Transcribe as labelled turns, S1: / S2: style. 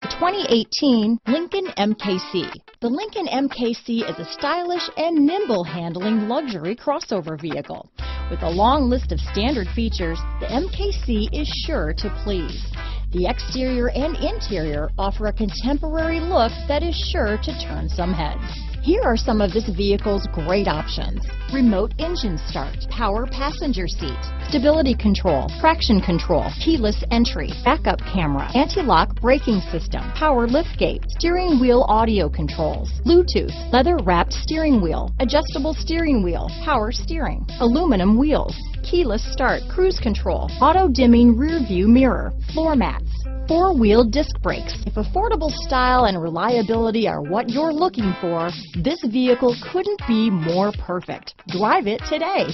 S1: The 2018 Lincoln MKC. The Lincoln MKC is a stylish and nimble handling luxury crossover vehicle. With a long list of standard features, the MKC is sure to please. The exterior and interior offer a contemporary look that is sure to turn some heads. Here are some of this vehicle's great options: remote engine start, power passenger seat, stability control, traction control, keyless entry, backup camera, anti-lock braking system, power liftgate, steering wheel audio controls, Bluetooth, leather-wrapped steering wheel, adjustable steering wheel, power steering, aluminum wheels, keyless start, cruise control, auto-dimming rear view mirror, floor mats, four-wheel disc brakes. If affordable style and reliability are what you're looking for, this vehicle couldn't be more perfect. Drive it today.